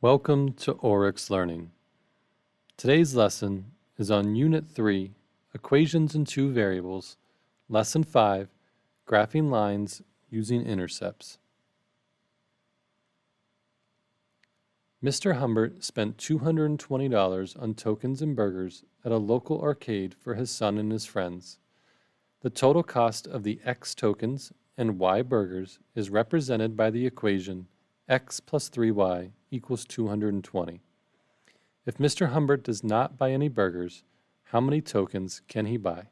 Welcome to Oryx Learning. Today's lesson is on Unit 3, Equations in Two Variables, Lesson 5, Graphing Lines Using Intercepts. Mr. Humbert spent $220 on tokens and burgers at a local arcade for his son and his friends. The total cost of the X tokens and Y burgers is represented by the equation X plus 3Y equals 220. If Mr. Humbert does not buy any burgers, how many tokens can he buy?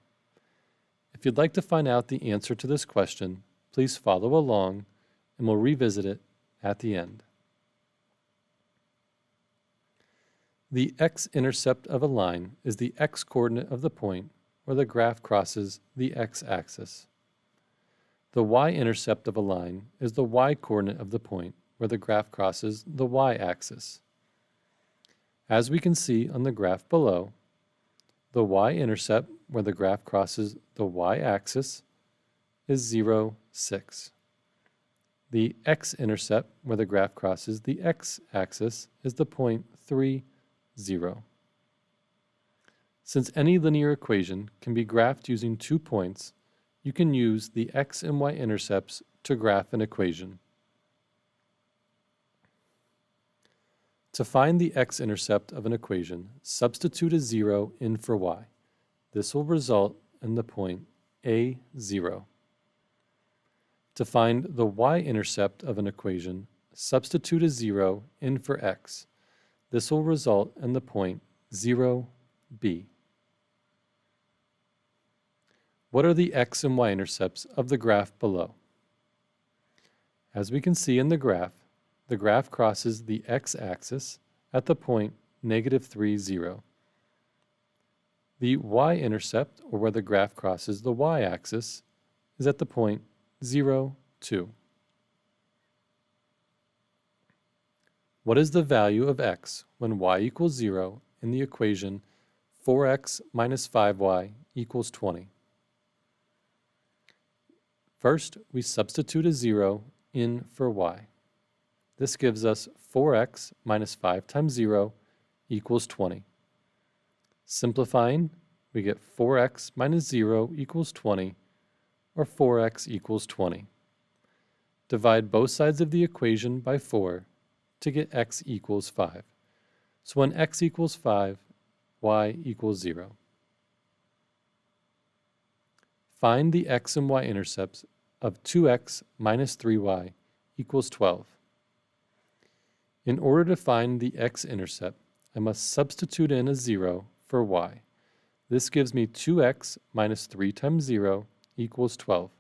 If you'd like to find out the answer to this question, please follow along and we'll revisit it at the end. The x-intercept of a line is the x-coordinate of the point where the graph crosses the x-axis. The y-intercept of a line is the y-coordinate of the point where the graph crosses the y-axis. As we can see on the graph below, the y-intercept where the graph crosses the y-axis is 0, 6. The x-intercept where the graph crosses the x-axis is the point 3, 0. Since any linear equation can be graphed using 2 points, you can use the x and y-intercepts to graph an equation. To find the x-intercept of an equation, substitute a 0 in for y. This will result in the point a0. To find the y-intercept of an equation, substitute a 0 in for x. This will result in the point 0b. What are the x and y-intercepts of the graph below? As we can see in the graph crosses the x-axis at the point -3, 0. The y-intercept, or where the graph crosses the y-axis, is at the point 0, 2. What is the value of x when y equals 0 in the equation 4x minus 5y equals 20? First, we substitute a 0 in for y. This gives us 4x minus 5 times 0 equals 20. Simplifying, we get 4x minus 0 equals 20, or 4x equals 20. Divide both sides of the equation by 4 to get x equals 5. So when x equals 5, y equals 0. Find the x and y intercepts of 2x minus 3y equals 12. In order to find the x-intercept, I must substitute in a 0 for y. This gives me 2x minus 3 times 0 equals 12.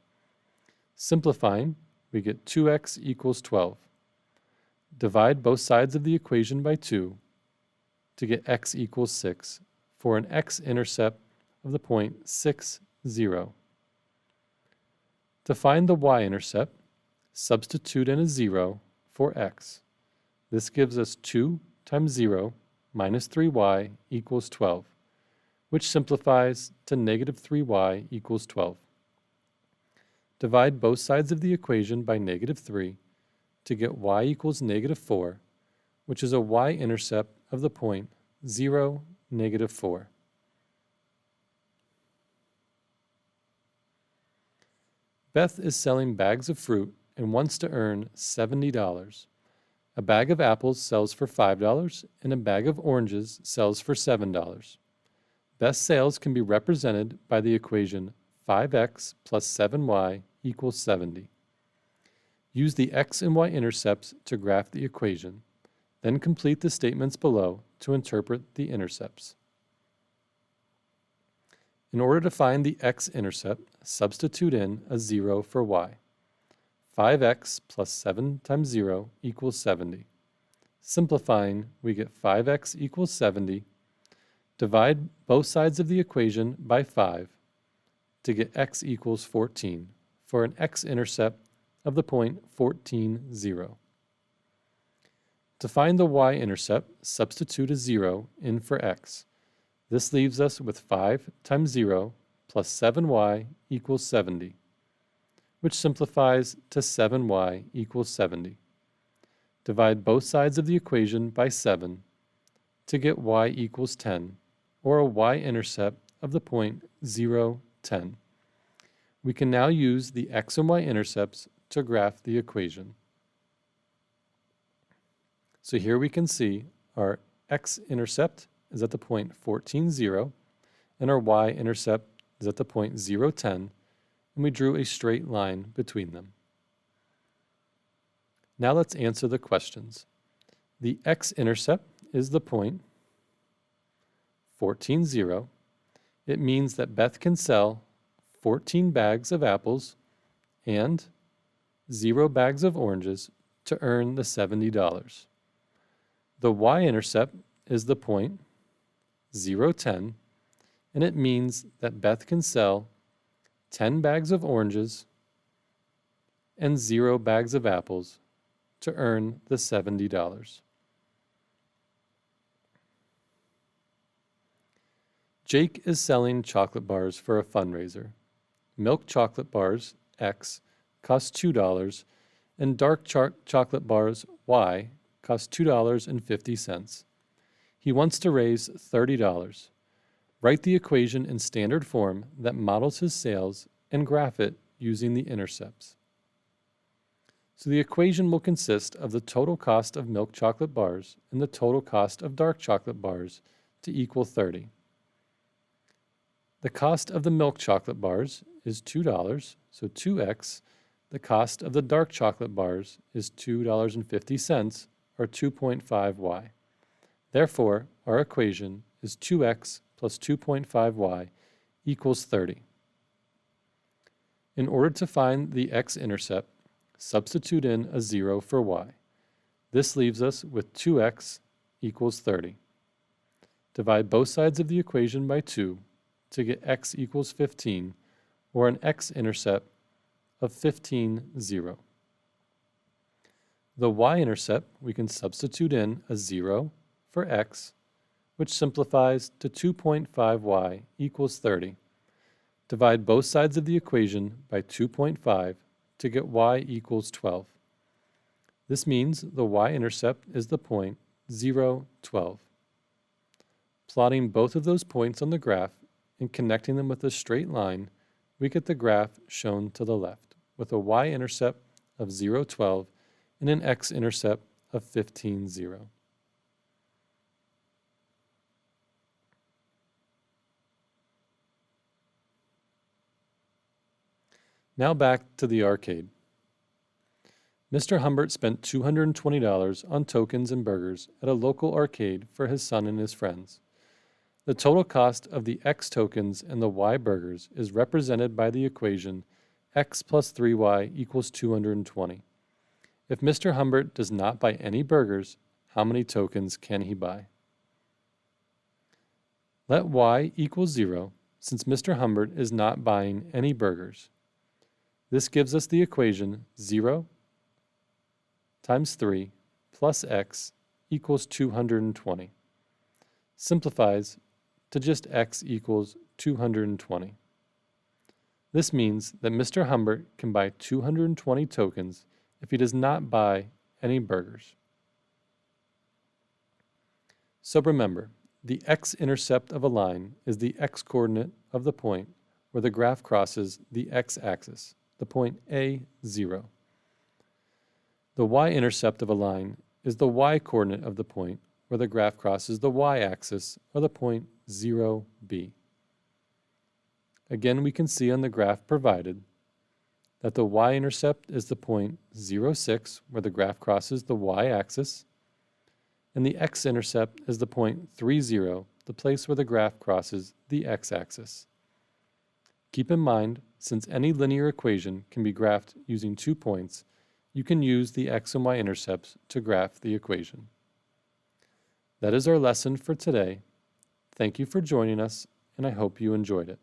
Simplifying, we get 2x equals 12. Divide both sides of the equation by 2 to get x equals 6 for an x-intercept of the point 6, 0. To find the y-intercept, substitute in a 0 for x. This gives us 2 times 0 minus 3y equals 12, which simplifies to -3y equals 12. Divide both sides of the equation by -3 to get y equals -4, which is a y-intercept of the point 0, -4. Beth is selling bags of fruit and wants to earn $70. A bag of apples sells for $5 and a bag of oranges sells for $7. Beth's sales can be represented by the equation 5x plus 7y equals 70. Use the x and y intercepts to graph the equation, then complete the statements below to interpret the intercepts. In order to find the x-intercept, substitute in a 0 for y. 5x plus 7 times 0 equals 70. Simplifying, we get 5x equals 70. Divide both sides of the equation by 5 to get x equals 14 for an x-intercept of the point 14, 0. To find the y-intercept, substitute a 0 in for x. This leaves us with 5 times 0 plus 7y equals 70, which simplifies to 7y equals 70. Divide both sides of the equation by 7 to get y equals 10, or a y-intercept of the point 0, 10. We can now use the x and y-intercepts to graph the equation. So here we can see our x-intercept is at the point 14, 0, and our y-intercept is at the point 0, 10, and we drew a straight line between them. Now let's answer the questions. The x-intercept is the point 14, 0. It means that Beth can sell 14 bags of apples and 0 bags of oranges to earn the $70. The y-intercept is the point 0, 10, and it means that Beth can sell 10 bags of oranges and 0 bags of apples to earn the $70. Jake is selling chocolate bars for a fundraiser. Milk chocolate bars, X, cost $2, and dark chocolate bars, Y, cost $2.50. He wants to raise $30. Write the equation in standard form that models his sales and graph it using the intercepts. So the equation will consist of the total cost of milk chocolate bars and the total cost of dark chocolate bars to equal 30. The cost of the milk chocolate bars is $2, so 2x. The cost of the dark chocolate bars is $2.50, or 2.5y. Therefore, our equation is 2x plus 2.5y equals 30. In order to find the x-intercept, substitute in a 0 for y. This leaves us with 2x equals 30. Divide both sides of the equation by 2 to get x equals 15, or an x-intercept of 15, 0. The y-intercept, we can substitute in a 0 for x, which simplifies to 2.5y equals 30. Divide both sides of the equation by 2.5 to get y equals 12. This means the y-intercept is the point 0, 12. Plotting both of those points on the graph and connecting them with a straight line, we get the graph shown to the left, with a y-intercept of 0, 12 and an x-intercept of 15, 0. Now back to the arcade. Mr. Humbert spent $220 on tokens and burgers at a local arcade for his son and his friends. The total cost of the X tokens and the Y burgers is represented by the equation X plus 3Y equals 220. If Mr. Humbert does not buy any burgers, how many tokens can he buy? Let Y equal 0, since Mr. Humbert is not buying any burgers. This gives us the equation 0 times 3 plus x equals 220. Simplifies to just x equals 220. This means that Mr. Humbert can buy 220 tokens if he does not buy any burgers. So remember, the x-intercept of a line is the x-coordinate of the point where the graph crosses the x-axis, the point A, 0. The y-intercept of a line is the y-coordinate of the point where the graph crosses the y-axis, or the point 0, B. Again, we can see on the graph provided that the y-intercept is the point 0, 6, where the graph crosses the y-axis, and the x-intercept is the point 3, 0, the place where the graph crosses the x-axis. Keep in mind, since any linear equation can be graphed using 2 points, you can use the x and y-intercepts to graph the equation. That is our lesson for today. Thank you for joining us, and I hope you enjoyed it.